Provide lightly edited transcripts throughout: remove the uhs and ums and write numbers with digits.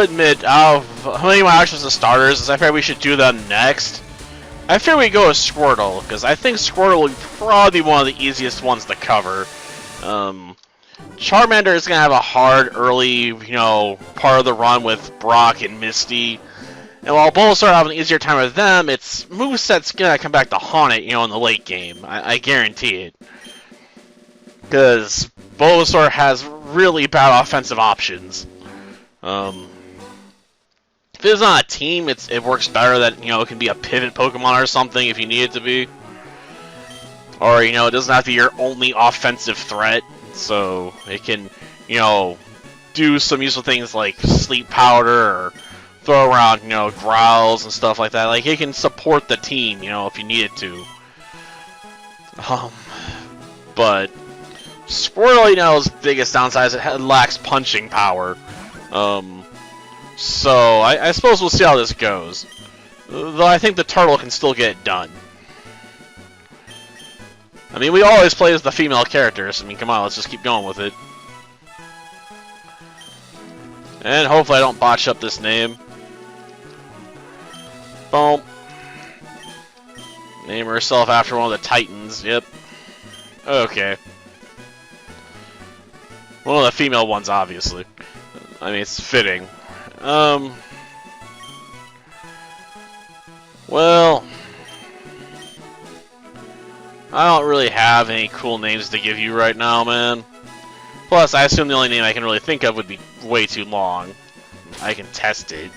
admit, out of how many of my options as starters, is I figure we should do them next. I figure we go with Squirtle, because I think Squirtle will probably be one of the easiest ones to cover. Charmander is going to have a hard early, part of the run with Brock and Misty. And while Bulbasaur have an easier time with them, its moveset's going to come back to haunt it, in the late game. I guarantee it. Because Bulbasaur has really bad offensive options. If it's on a team, it works better that, it can be a pivot Pokemon or something if you need it to be. Or, it doesn't have to be your only offensive threat. So, it can, do some useful things like Sleep Powder or throw around, growls and stuff like that. Like, it can support the team, if you need it to. But Squirtle, its biggest downside is it lacks punching power. So, I suppose we'll see how this goes. Though I think the turtle can still get it done. I mean, we always play as the female characters. I mean, come on, let's just keep going with it. And hopefully I don't botch up this name. Boom. Name herself after one of the Titans. Yep. Okay. One of the female ones, obviously. I mean, it's fitting. Well, I don't really have any cool names to give you right now, man. Plus, I assume the only name I can really think of would be way too long. I can test it.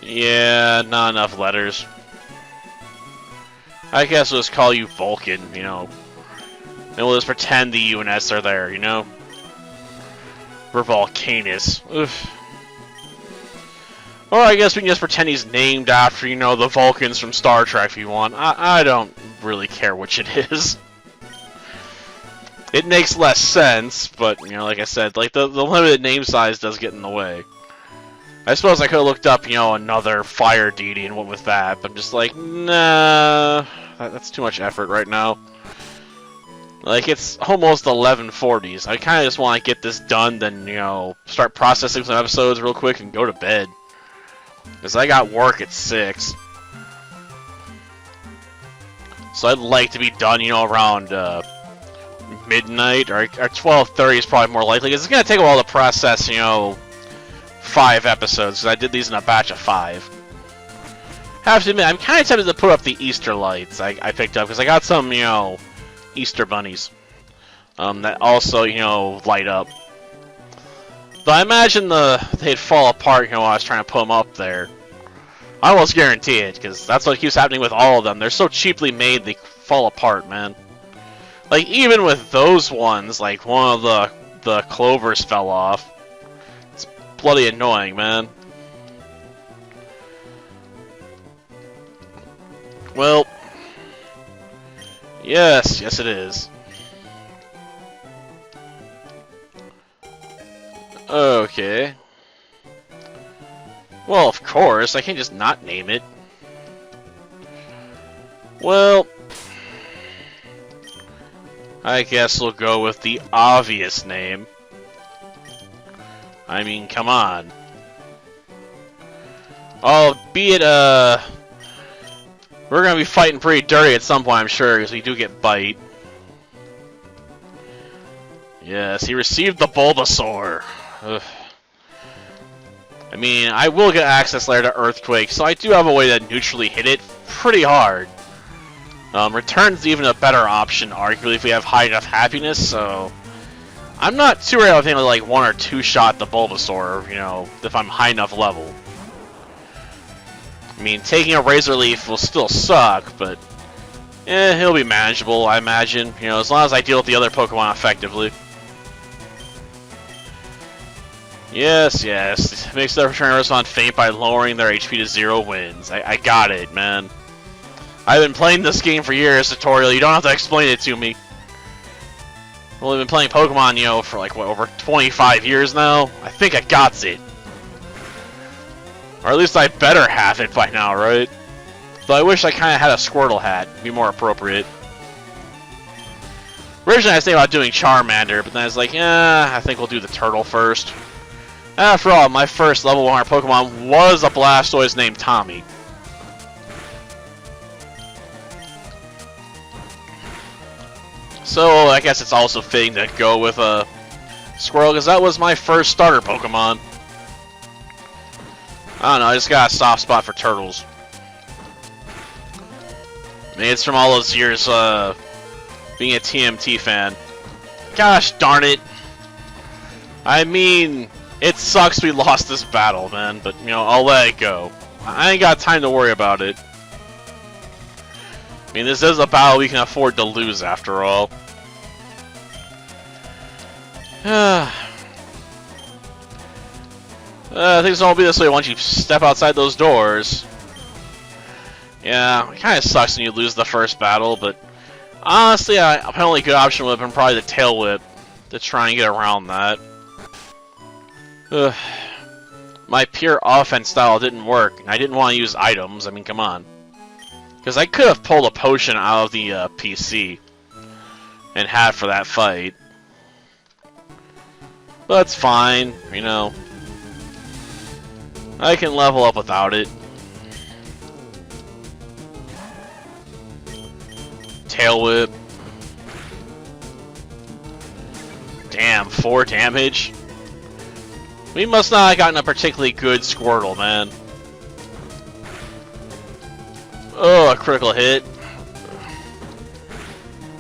Yeah, not enough letters. I guess we'll just call you Vulcan, And we'll just pretend the U and S are there, We're Volcanus. Oof. Or I guess we can just pretend he's named after, the Vulcans from Star Trek if you want. I don't really care which it is. It makes less sense, but, like I said, like the limited name size does get in the way. I suppose I could have looked up, another fire deity and went with that, but I'm just like, nah, that's too much effort right now. Like, it's almost 11:40s. I kind of just want to get this done, then, start processing some episodes real quick and go to bed. Because I got work at 6. So I'd like to be done, around midnight, or 12:30 is probably more likely. Because it's going to take a while to process, 5 episodes. Because I did these in a batch of 5. Have to admit, I'm kind of tempted to put up the Easter lights I picked up. Because I got some, Easter bunnies that also, light up. But I imagine they'd fall apart, when I was trying to put them up there. I almost guarantee it, because that's what keeps happening with all of them. They're so cheaply made, they fall apart, man. Like, even with those ones, like, one of the clovers fell off. It's bloody annoying, man. Well, yes it is. Okay. Well, of course, I can't just not name it. Well, I guess we'll go with the obvious name. I mean, come on. Albeit, we're gonna be fighting pretty dirty at some point, I'm sure, because we do get bite. Yes, he received the Bulbasaur. Ugh. I mean, I will get access later to Earthquake, so I do have a way to neutrally hit it pretty hard. Return's even a better option, arguably, if we have high enough happiness, so I'm not too worried about things like 1 or 2 shot the Bulbasaur, if I'm high enough level. I mean, taking a Razor Leaf will still suck, but he'll be manageable, I imagine, as long as I deal with the other Pokemon effectively. Yes. Makes the return respond faint by lowering their HP to 0 wins. I got it, man. I've been playing this game for years, tutorial. You don't have to explain it to me. I've only been playing Pokemon, for like, what, over 25 years now? I think I got it. Or at least I better have it by now, right? Though I wish I kind of had a Squirtle hat. It'd be more appropriate. Originally, I was thinking about doing Charmander, but then I was like, yeah, I think we'll do the turtle first. After all, my first level 100 Pokemon was a Blastoise named Tommy. So, I guess it's also fitting to go with a Squirtle, because that was my first starter Pokemon. I don't know, I just got a soft spot for turtles. Maybe it's from all those years being a TMT fan. Gosh darn it. I mean, it sucks we lost this battle, man, but, you know, I'll let it go. I ain't got time to worry about it. I mean, this is a battle we can afford to lose, after all. Things won't be this way once you step outside those doors. Yeah, it kind of sucks when you lose the first battle, but honestly, my only good option would have been probably the Tail Whip to try and get around that. My pure offense style didn't work, and I didn't want to use items. I mean, come on. Because I could have pulled a potion out of the PC and had for that fight. But it's fine, you know. I can level up without it. Tail Whip. Damn, 4 damage. We must not have gotten a particularly good Squirtle, man. Oh, a critical hit.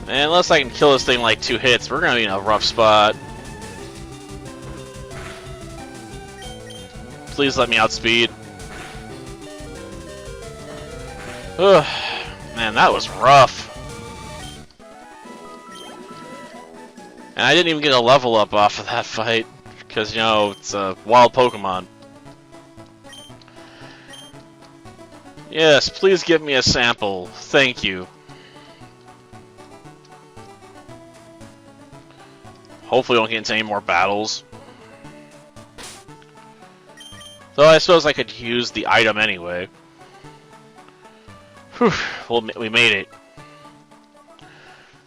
And unless I can kill this thing in like 2 hits, we're gonna be in a rough spot. Please let me outspeed. Ugh. Man, that was rough. And I didn't even get a level up off of that fight. Because, you know, it's a wild Pokemon. Yes, please give me a sample. Thank you. Hopefully we don't get into any more battles. Though I suppose I could use the item anyway. Whew, well, we made it.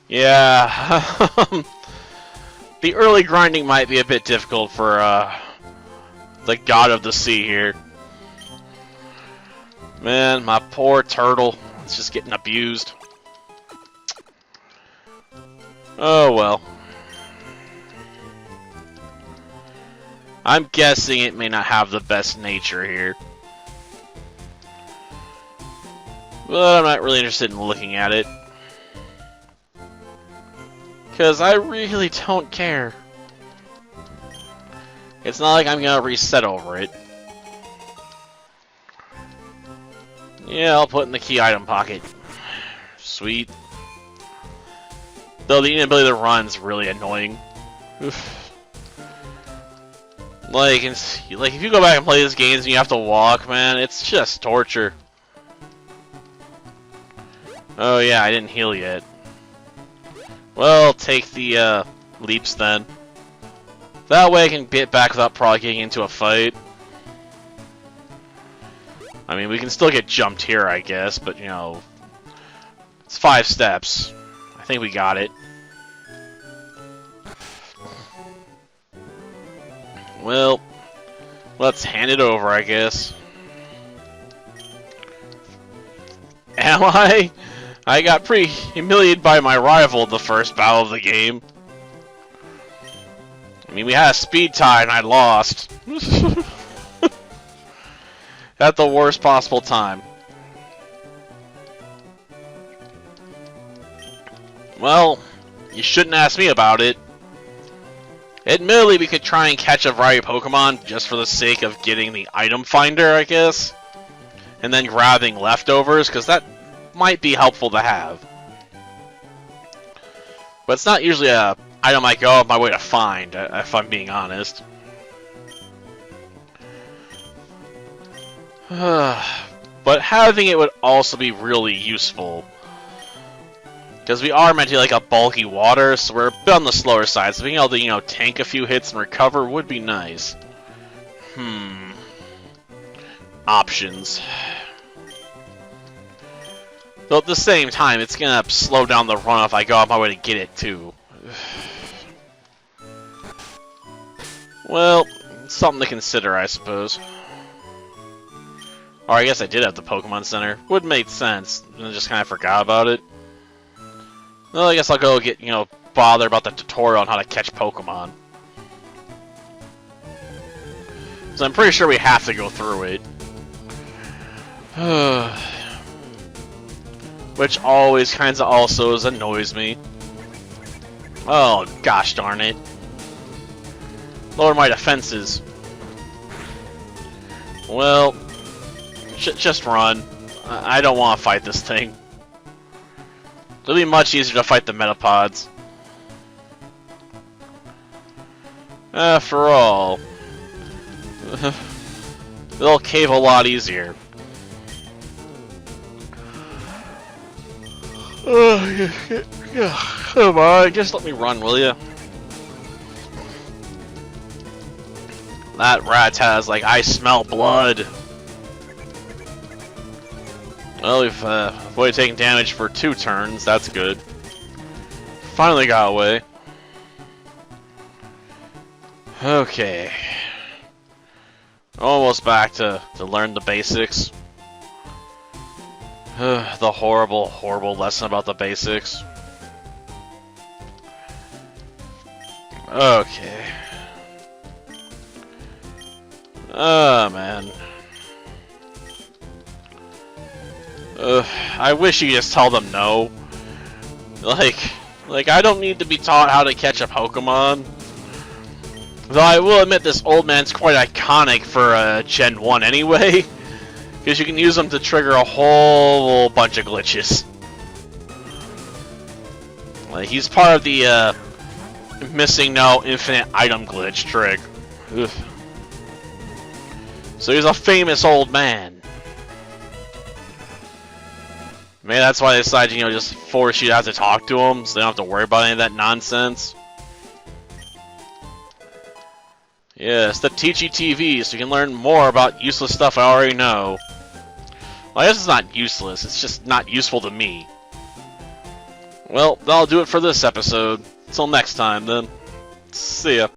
Yeah. The early grinding might be a bit difficult for the god of the sea here. Man, my poor turtle. It's just getting abused. Oh well. I'm guessing it may not have the best nature here. But I'm not really interested in looking at it. Because I really don't care. It's not like I'm gonna reset over it. Yeah, I'll put it in the key item pocket. Sweet. Though the inability to run is really annoying. Oof. Like if you go back and play these games and you have to walk, man, it's just torture. Oh yeah, I didn't heal yet. Well, take the leaps then. That way I can get back without probably getting into a fight. I mean, we can still get jumped here, I guess, but you know, it's 5 steps. I think we got it. Well, let's hand it over, I guess. Am I? I got pretty humiliated by my rival the first battle of the game. I mean, we had a speed tie and I lost. At the worst possible time. Well, you shouldn't ask me about it. Admittedly, we could try and catch a variety of Pokemon just for the sake of getting the item finder, I guess. And then grabbing leftovers, because that might be helpful to have. But it's not usually a item I go out of my way to find, if I'm being honest. But having it would also be really useful. Because we are meant to be like a bulky water, so we're a bit on the slower side. So being able to, you know, tank a few hits and recover would be nice. Options. Though at the same time, it's gonna slow down the run if I go out my way to get it too. Well, something to consider, I suppose. Or I guess I did have the Pokemon Center. Would make sense. And I just kind of forgot about it. Well, I guess I'll go get, bother about the tutorial on how to catch Pokemon. So I'm pretty sure we have to go through it. Which always kinda also annoys me. Oh, gosh darn it. Lower my defenses. Well, just run. I don't want to fight this thing. It'll be much easier to fight the Metapods. After all, they'll cave a lot easier. Come on, just let me run, will ya? That rat has, like, I smell blood. Well, we've avoided taking damage for 2 turns. That's good. Finally got away. Okay. Almost back to learn the basics. The horrible, horrible lesson about the basics. Okay. Oh, man. I wish you just tell them no. Like I don't need to be taught how to catch a Pokemon. Though I will admit this old man's quite iconic for Gen 1 anyway. Because you can use them to trigger a whole bunch of glitches. Like, he's part of the missing no infinite item glitch trick. Ugh. So he's a famous old man. Maybe that's why they decided, just force you to have to talk to him, so they don't have to worry about any of that nonsense. Yes, the Teachy TV, so you can learn more about useless stuff I already know. Well, I guess it's not useless, it's just not useful to me. Well, that'll do it for this episode. Until next time, then. See ya.